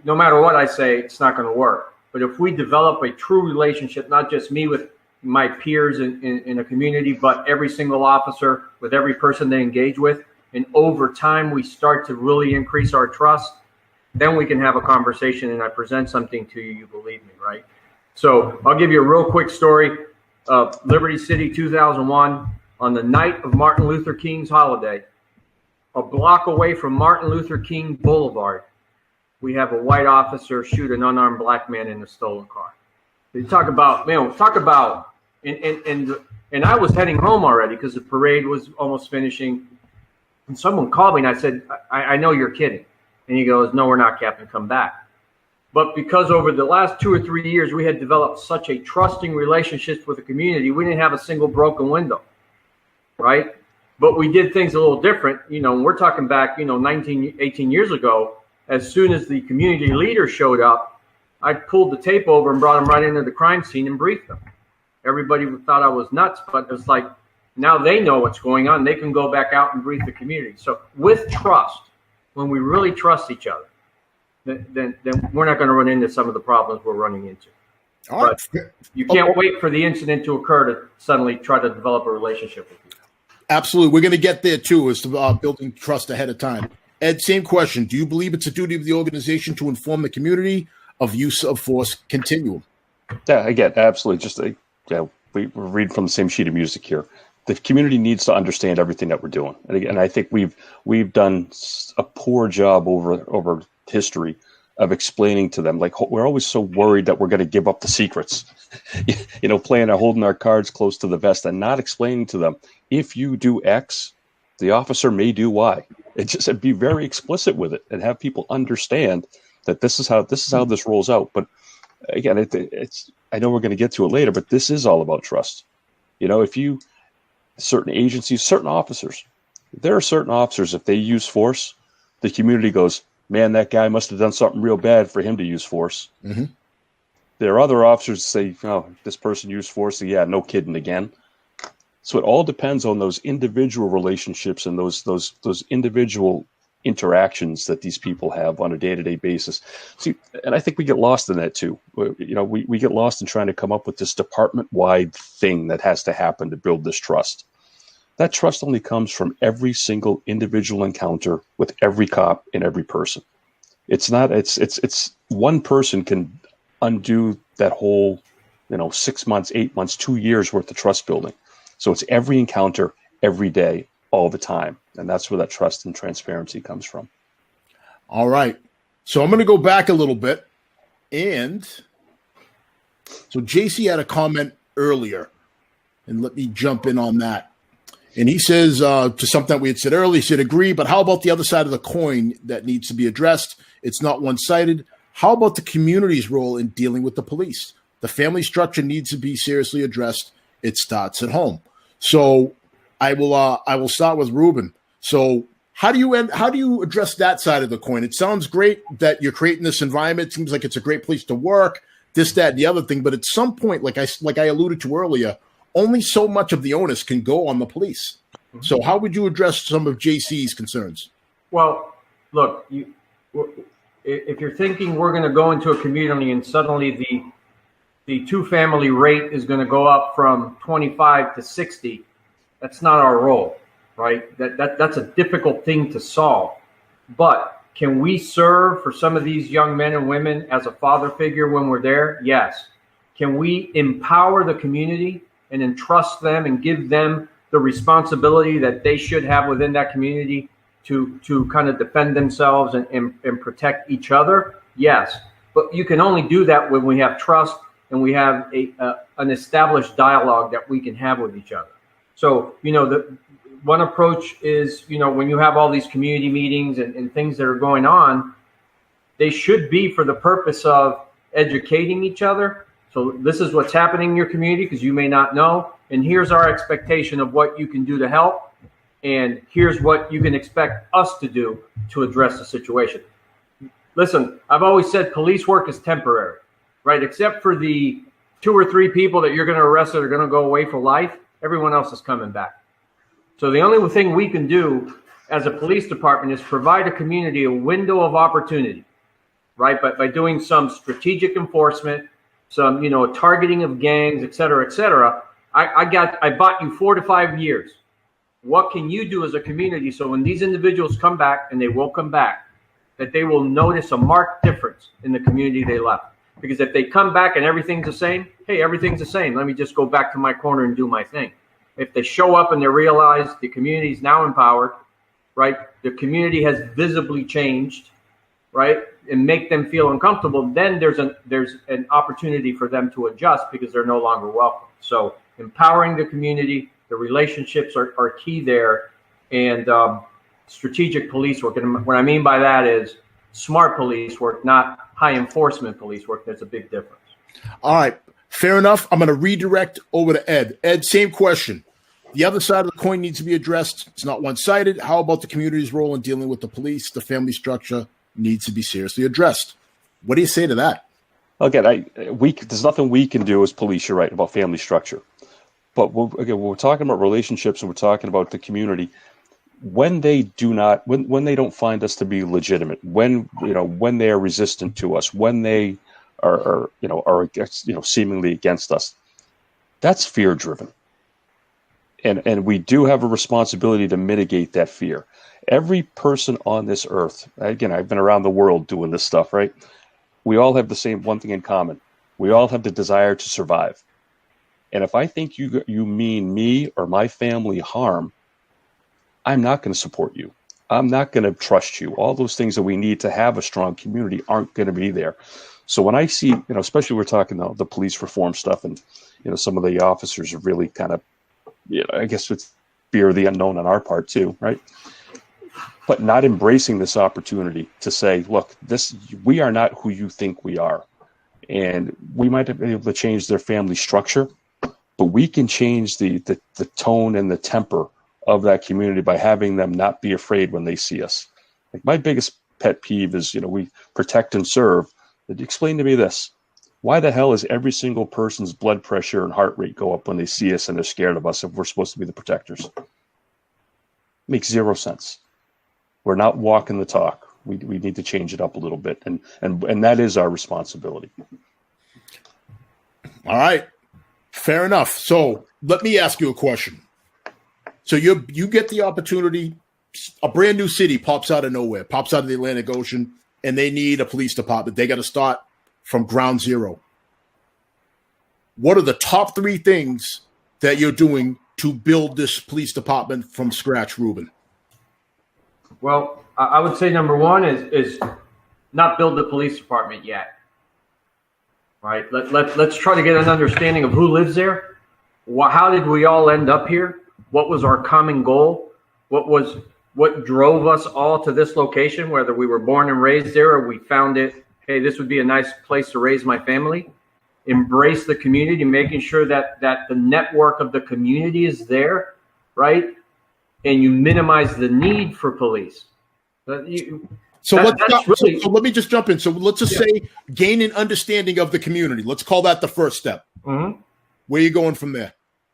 no matter what I say, it's not going to work. But if we develop a true relationship, not just me with my peers in a community, but every single officer with every person they engage with, and over time we start to really increase our trust, then we can have a conversation and I present something to you, you believe me, right? So I'll give you a real quick story. Liberty City, 2001, on the night of Martin Luther King's holiday, a block away from Martin Luther King Boulevard, we have a white officer shoot an unarmed black man in a stolen car. You talk about, and I was heading home already because the parade was almost finishing. And someone called me and I said, I know you're kidding. And he goes, no, we're not, Captain, come back. But because over the last 2 or 3 years, we had developed such a trusting relationship with the community, we didn't have a single broken window, right? But we did things a little different. We're talking back, 18 years ago. As soon as the community leader showed up, I pulled the tape over and brought them right into the crime scene and briefed them. Everybody thought I was nuts, but it's like, now they know what's going on. They can go back out and brief the community. So with trust, when we really trust each other, then we're not going to run into some of the problems we're running into. All right. But you can't wait for the incident to occur to suddenly try to develop a relationship with you. Absolutely. We're going to get there too, as to building trust ahead of time. Ed, same question. Do you believe it's a duty of the organization to inform the community of use of force continuum? Yeah, again, absolutely. Just we're reading from the same sheet of music here. The community needs to understand everything that we're doing. And again, I think we've done a poor job over history of explaining to them. Like, we're always so worried that we're going to give up the secrets, holding our cards close to the vest and not explaining to them, if you do X, the officer may do Y. Just be very explicit with it and have people understand that this is how this rolls out. But again, it's I know we're going to get to it later, but this is all about trust. Certain agencies, certain officers, there are certain officers, if they use force, the community goes, man, that guy must have done something real bad for him to use force. Mm-hmm. There are other officers that say, oh, this person used force. So yeah, no kidding again. So it all depends on those individual relationships and those individual interactions that these people have on a day-to-day basis. See, and I think we get lost in that too. We get lost in trying to come up with this department-wide thing that has to happen to build this trust. That trust only comes from every single individual encounter with every cop and every person. It's one person can undo that whole, 6 months, 8 months, 2 years worth of trust building. So it's every encounter, every day, all the time. And that's where that trust and transparency comes from. All right. So I'm going to go back a little bit. And so JC had a comment earlier, and let me jump in on that. And he says to something that we had said earlier, he said, agree, but how about the other side of the coin that needs to be addressed? It's not one-sided. How about the community's role in dealing with the police? The family structure needs to be seriously addressed. It starts at home. So I will start with Ruben. So how do you address that side of the coin? It sounds great that you're creating this environment. It seems like it's a great place to work, this, that, and the other thing. But at some point, like I alluded to earlier, only so much of the onus can go on the police. Mm-hmm. So how would you address some of JC's concerns? Well, look, if you're thinking we're going to go into a community and suddenly the two-family rate is going to go up from 25 to 60, that's not our role, right? That's a difficult thing to solve. But can we serve for some of these young men and women as a father figure when we're there? Yes. Can we empower the community and entrust them and give them the responsibility that they should have within that community to kind of defend themselves and protect each other? Yes. But you can only do that when we have trust and we have an established dialogue that we can have with each other. So, the one approach is, when you have all these community meetings and things that are going on, they should be for the purpose of educating each other. So this is what's happening in your community because you may not know. And here's our expectation of what you can do to help. And here's what you can expect us to do to address the situation. Listen, I've always said police work is temporary, right? Except for the 2 or 3 people that you're going to arrest that are going to go away for life, everyone else is coming back. So the only thing we can do as a police department is provide a community a window of opportunity, right? By doing some strategic enforcement, some, targeting of gangs, et cetera, et cetera. I bought you 4 to 5 years. What can you do as a community so when these individuals come back, and they will come back, that they will notice a marked difference in the community they left? Because if they come back and everything's the same, hey, everything's the same. Let me just go back to my corner and do my thing. If they show up and they realize the community is now empowered, right? The community has visibly changed, right? And make them feel uncomfortable, then there's an opportunity for them to adjust because they're no longer welcome. So empowering the community, the relationships are key there, and strategic police work. And what I mean by that is smart police work, not high enforcement police work. There's a big difference. All right. Fair enough. I'm going to redirect over to Ed. Ed, same question. The other side of the coin needs to be addressed. It's not one-sided. How about the community's role in dealing with the police? The family structure needs to be seriously addressed. What do you say to that? Again, there's nothing we can do as police, you're right, about family structure. But we're talking about relationships and we're talking about the community. When they don't find us to be legitimate, when they are resistant to us, when they are against, seemingly against us. That's fear driven. And we do have a responsibility to mitigate that fear. Every person on this earth, again, I've been around the world doing this stuff, right? We all have the same one thing in common. We all have the desire to survive. And if I think you mean me or my family harm, I'm not going to support you. I'm not going to trust you. All those things that we need to have a strong community aren't going to be there. So when I see, especially we're talking the police reform stuff, and some of the officers are really kind of, I guess it's fear of the unknown on our part too, right? But not embracing this opportunity to say, look, we are not who you think we are. And we might be able to change their family structure, but we can change the tone and the temper of that community by having them not be afraid when they see us. Like, my biggest pet peeve is, we protect and serve. Explain to me this. Why the hell is every single person's blood pressure and heart rate go up when they see us and they're scared of us if we're supposed to be the protectors? Makes zero sense. We're not walking the talk. We need to change it up a little bit, and that is our responsibility. All right, fair enough. So let me ask you a question. So you get the opportunity, a brand new city pops out of nowhere, pops out of the Atlantic Ocean, and they need a police department. They got to start from ground zero. What are the top 3 things that you're doing to build this police department from scratch, Ruben? Well, I would say number one is not build the police department yet. Right? Let's try to get an understanding of who lives there. How did we all end up here? What was our common goal? What drove us all to this location, whether we were born and raised there or we found it, hey, this would be a nice place to raise my family. Embrace the community, making sure that the network of the community is there, right? And you minimize the need for police. So let me just jump in. So let's just say gain an understanding of the community. Let's call that the first step. Mm-hmm. Where are you going from there?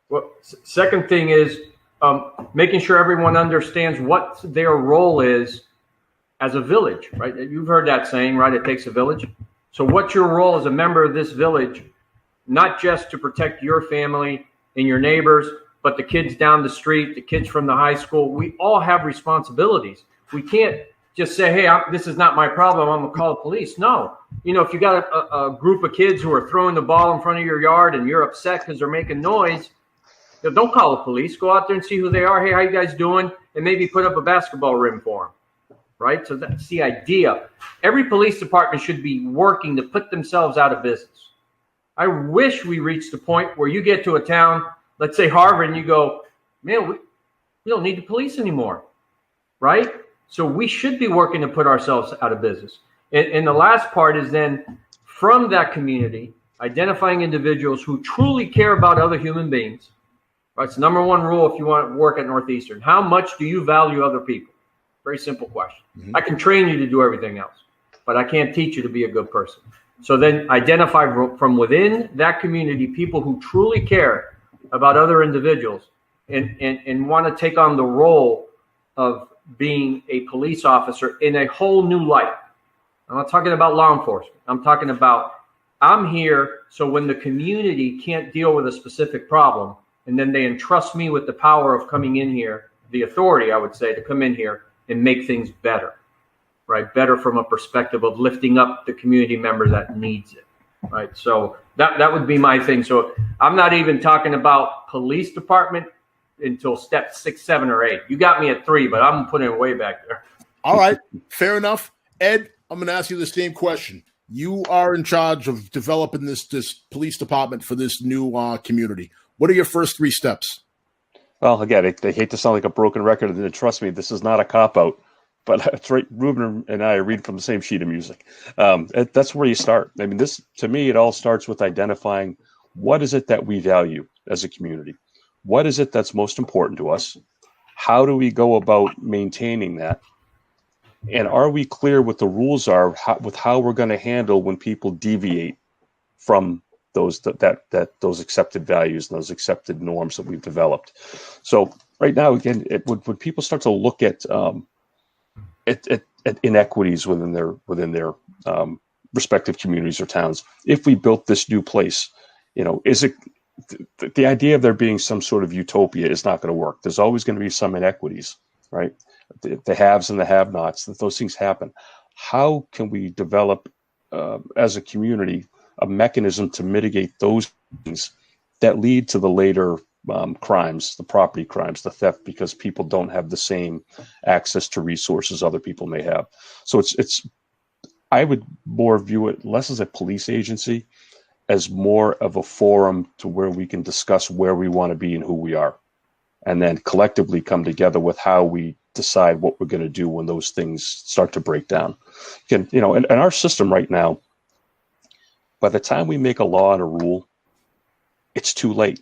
Well, second thing is making sure everyone understands what their role is as a village, right? You've heard that saying, right? It takes a village. So what's your role as a member of this village, not just to protect your family and your neighbors, but the kids down the street, the kids from the high school? We all have responsibilities. We can't just say, hey, this is not my problem, I'm going to call the police. No. If you got a group of kids who are throwing the ball in front of your yard and you're upset because they're making noise, don't call the police. Go out there and see who they are. Hey, how you guys doing? And maybe put up a basketball rim for them. Right? So that's the idea. Every police department should be working to put themselves out of business. I wish we reached the point where you get to a town, let's say Harvard, and you go, man, we don't need the police anymore. Right? So we should be working to put ourselves out of business. And the last part is then from that community, identifying individuals who truly care about other human beings. Right? It's the number one rule if you want to work at Northeastern. How much do you value other people? Very simple question. Mm-hmm. I can train you to do everything else, but I can't teach you to be a good person. So then identify from within that community people who truly care about other individuals and want to take on the role of being a police officer in a whole new light. I'm not talking about law enforcement. I'm talking about I'm here so when the community can't deal with a specific problem, and then they entrust me with the power of coming in here, the authority, I would say, to come in here and make things better, right? Better from a perspective of lifting up the community member that needs it, right? So that would be my thing. So I'm not even talking about police department until step 6, 7, or 8. You got me at 3, but I'm putting it way back there. All right, fair enough. Ed, I'm going to ask you the same question. You are in charge of developing this police department for this new community. What are your first 3 steps? Well, again, I hate to sound like a broken record, and trust me, this is not a cop-out. But that's right, Ruben and I are reading from the same sheet of music. That's where you start. I mean, to me, it all starts with identifying what is it that we value as a community? What is it that's most important to us? How do we go about maintaining that? And are we clear what the rules are with how we're going to handle when people deviate from those accepted values and those accepted norms that we've developed? So right now, again, when people start to look at inequities within their respective communities or towns. If we built this new place, is it the idea of there being some sort of utopia is not going to work. There's always going to be some inequities, right? The haves and the have-nots, that those things happen. How can we develop as a community a mechanism to mitigate those things that lead to the later crimes, the property crimes, the theft, because people don't have the same access to resources other people may have. So it's I would more view it less as a police agency, as more of a forum to where we can discuss where we want to be and who we are, and then collectively come together with how we decide what we're going to do when those things start to break down. Again, in our system right now, by the time we make a law and a rule, it's too late.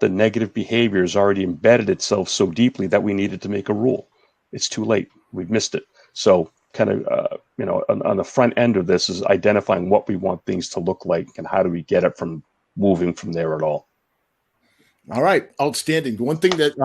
The negative behavior has already embedded itself so deeply that we needed to make a rule. It's too late. We've missed it. So kind of, on the front end of this is identifying what we want things to look like and how do we get it from moving from there at all. All right. Outstanding. The one thing that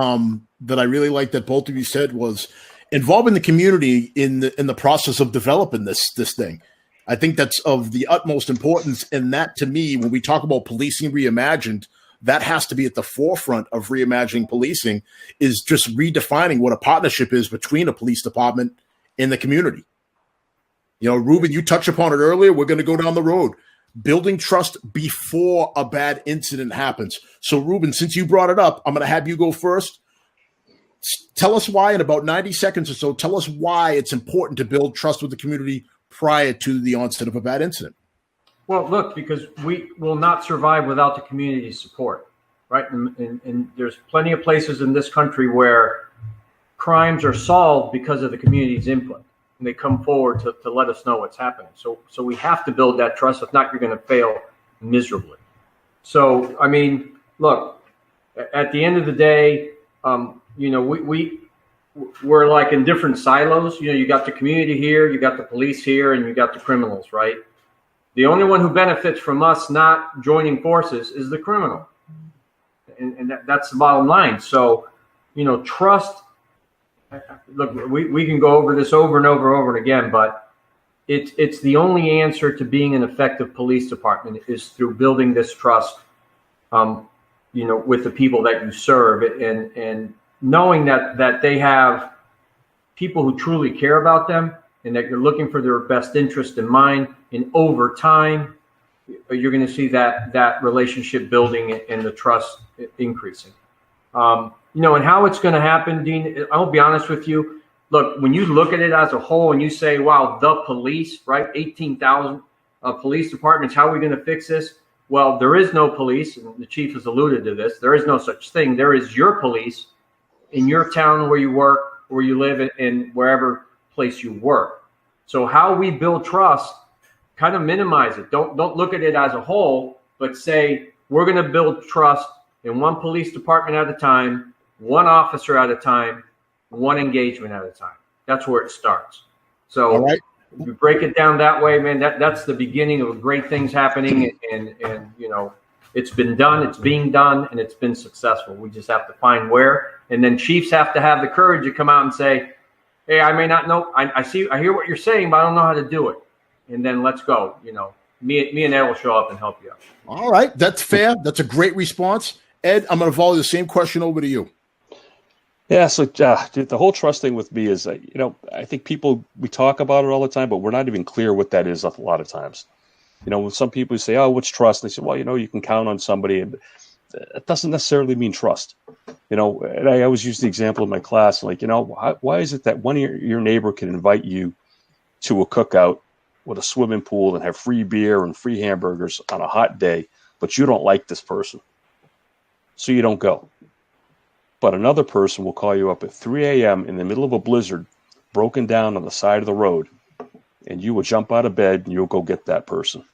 that I really liked that both of you said was involving the community in the process of developing this thing. I think that's of the utmost importance. And that, to me, when we talk about policing reimagined, that has to be at the forefront of reimagining policing, is just redefining what a partnership is between a police department and the community. Ruben, you touched upon it earlier. We're going to go down the road. Building trust before a bad incident happens. So, Ruben, since you brought it up, I'm going to have you go first. Tell us why, in about 90 seconds or so, tell us why it's important to build trust with the community prior to the onset of a bad incident. Well, look, because we will not survive without the community's support, right? And there's plenty of places in this country where crimes are solved because of the community's input. And they come forward to let us know what's happening. So we have to build that trust. If not, you're going to fail miserably. So, I mean, look, at the end of the day, we're like in different silos. You got the community here, you got the police here, and you got the criminals, right? The only one who benefits from us not joining forces is the criminal. And that's the bottom line. So, trust. Look, we can go over this over and over and again, but it's the only answer to being an effective police department is through building this trust, with the people that you serve, and knowing that they have people who truly care about them and that you're looking for their best interest in mind. And over time, you're going to see that relationship building and the trust increasing. And how it's going to happen, Dean, I'll be honest with you. Look, when you look at it as a whole and you say, wow, the police, right? 18,000 police departments, how are we going to fix this? Well, there is no police, and the chief has alluded to this. There is no such thing. There is your police in your town where you work, where you live, and wherever place you work. So how we build trust, kind of minimize it. Don't look at it as a whole, but say we're going to build trust in one police department at a time, one officer at a time, one engagement at a time. That's where it starts. So all right. If you break it down that way, man, that's the beginning of great things happening. And it's been done, it's being done, and it's been successful. We just have to find where. And then chiefs have to have the courage to come out and say, hey, I may not know. I hear what you're saying, but I don't know how to do it. And then let's go. Me and Ed will show up and help you out. All right. That's fair. That's a great response. Ed, I'm going to volley the same question over to you. Yeah, so the whole trust thing with me is, I think we talk about it all the time, but we're not even clear what that is a lot of times. When some people say, oh, what's trust? They say, well, you can count on somebody. And it doesn't necessarily mean trust. And I always use the example in my class, like, why is it that one of your neighbor can invite you to a cookout with a swimming pool and have free beer and free hamburgers on a hot day, but you don't like this person, so you don't go? But another person will call you up at 3 a.m. in the middle of a blizzard, broken down on the side of the road, and you will jump out of bed and you'll go get that person.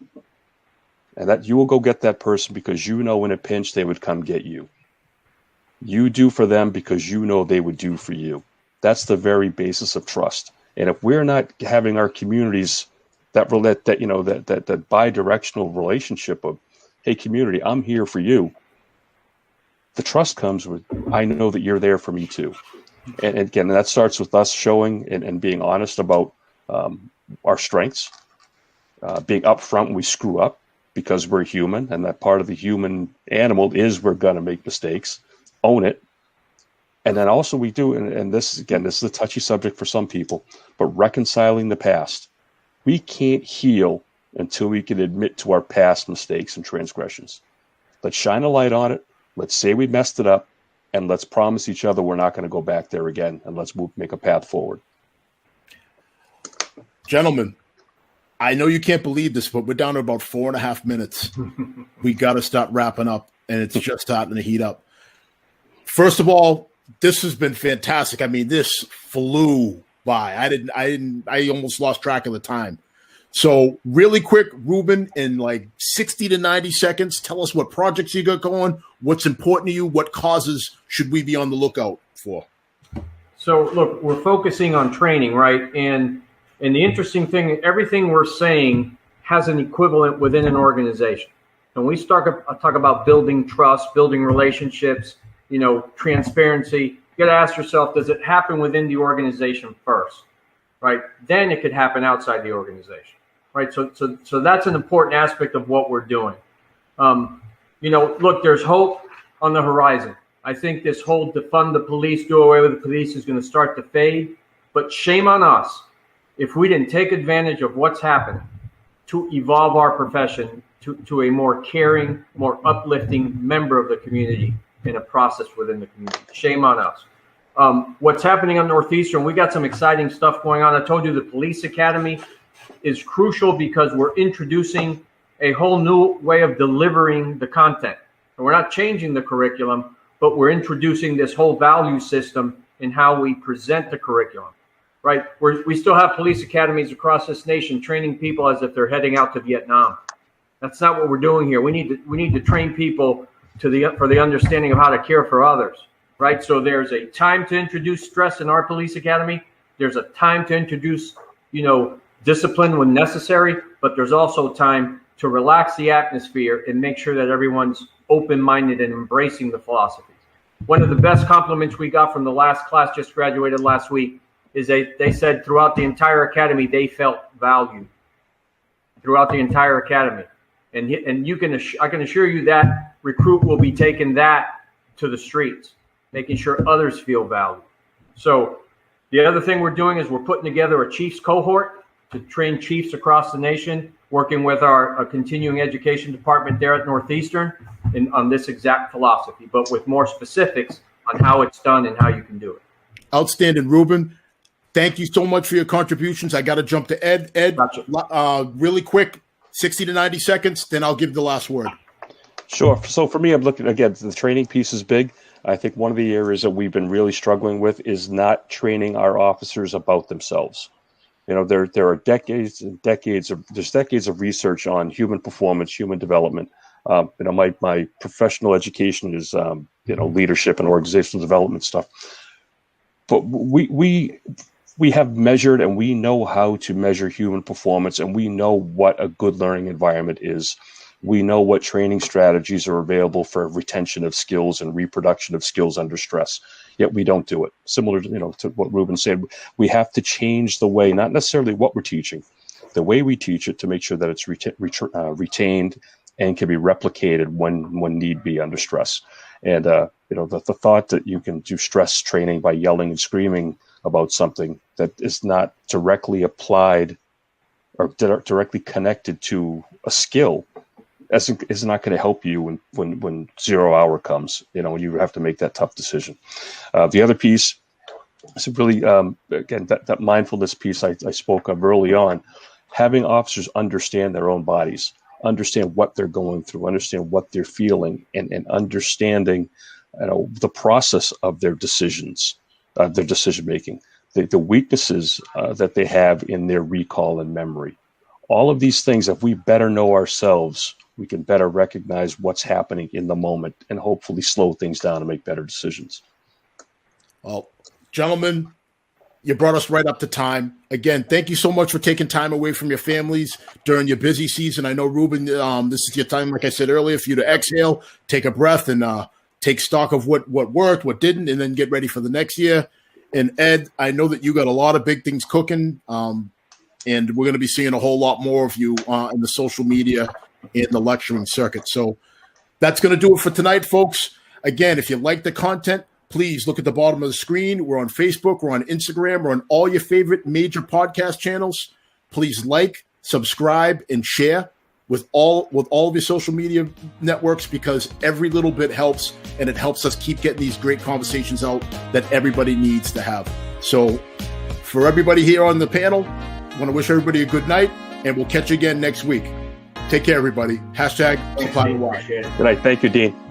And that you will go get that person because in a pinch they would come get you. You do for them because they would do for you. That's the very basis of trust. And if we're not having our communities that bi-directional relationship of, hey, community, I'm here for you, the trust comes with, I know that you're there for me too. And again, that starts with us showing and being honest about our strengths being upfront when we screw up, because we're human, and that part of the human animal is we're going to make mistakes, own it. And then also we do, and this is a touchy subject for some people, but reconciling the past. We can't heal until we can admit to our past mistakes and transgressions. Let's shine a light on it. Let's say we messed it up, and let's promise each other we're not going to go back there again, and let's make a path forward. Gentlemen, I know you can't believe this, but we're down to about 4.5 minutes. We got to start wrapping up, and it's just starting to heat up. First of all, this has been fantastic. I mean, this flew by. I almost lost track of the time. So really quick, Ruben, in like 60 to 90 seconds, tell us what projects you got going, what's important to you, what causes should we be on the lookout for? So look, we're focusing on training, right? And the interesting thing, everything we're saying has an equivalent within an organization. And we talk about building trust, building relationships, transparency. You got to ask yourself, does it happen within the organization first, right? Then it could happen outside the organization, right? So that's an important aspect of what we're doing. Look, there's hope on the horizon. I think this whole defund the police, do away with the police is going to start to fade, but shame on us if we didn't take advantage of what's happening to evolve our profession to a more caring, more uplifting member of the community in a process within the community. Shame on us. What's happening on Northeastern, we got some exciting stuff going on. I told you the police academy is crucial because we're introducing a whole new way of delivering the content. And we're not changing the curriculum, but we're introducing this whole value system in how we present the curriculum. Right, we still have police academies across this nation training people as if they're heading out to Vietnam. That's not what we're doing here. We need to train people for the understanding of how to care for others. Right, so there's a time to introduce stress in our police academy. There's a time to introduce, discipline when necessary, but there's also time to relax the atmosphere and make sure that everyone's open-minded and embracing the philosophies. One of the best compliments we got from the last class just graduated last week is they said throughout the entire academy they felt valued throughout the entire academy, and I can assure you that recruit will be taking that to the streets, making sure others feel valued. So the other thing we're doing is we're putting together a chiefs cohort to train chiefs across the nation, working with our continuing education department there at Northeastern on this exact philosophy, but with more specifics on how it's done and how you can do it. Outstanding, Ruben. Thank you so much for your contributions. I got to jump to Ed. Ed, gotcha. Really quick, 60 to 90 seconds, then I'll give the last word. Sure. So for me, I'm looking, again, the training piece is big. I think one of the areas that we've been really struggling with is not training our officers about themselves. There are decades of research on human performance, human development. My professional education is, leadership and organizational development stuff. But we have measured, and we know how to measure human performance, and we know what a good learning environment is. We know what training strategies are available for retention of skills and reproduction of skills under stress. Yet we don't do it. Similar to what Ruben said, we have to change the way, not necessarily what we're teaching, the way we teach it to make sure that it's retained and can be replicated when need be under stress. And the thought that you can do stress training by yelling and screaming about something that is not directly applied or directly connected to a skill is not going to help you when 0 hour comes, when you have to make that tough decision. The other piece is really, again, that mindfulness piece I spoke of early on, having officers understand their own bodies, understand what they're going through, understand what they're feeling, and understanding the process of their decisions, their decision making, the weaknesses that they have in their recall and memory. All of these things, if we better know ourselves, we can better recognize what's happening in the moment and hopefully slow things down and make better decisions. Well, gentlemen, you brought us right up to time. Again, thank you so much for taking time away from your families during your busy season. I know, Ruben, this is your time, like I said earlier, for you to exhale, take a breath, and take stock of what worked, what didn't, and then get ready for the next year. And Ed, I know that you got a lot of big things cooking. and we're going to be seeing a whole lot more of you in the social media and the lecturing circuit. So that's going to do it for tonight, folks. Again, if you like the content, please look at the bottom of the screen. We're on Facebook, we're on Instagram, we're on all your favorite major podcast channels. Please like, subscribe, and share with all of your social media networks, because every little bit helps, and it helps us keep getting these great conversations out that everybody needs to have. So for everybody here on the panel, I want to wish everybody a good night, and we'll catch you again next week. Take care, everybody. #SupplyTheWhy. Good night. Thank you, Dean.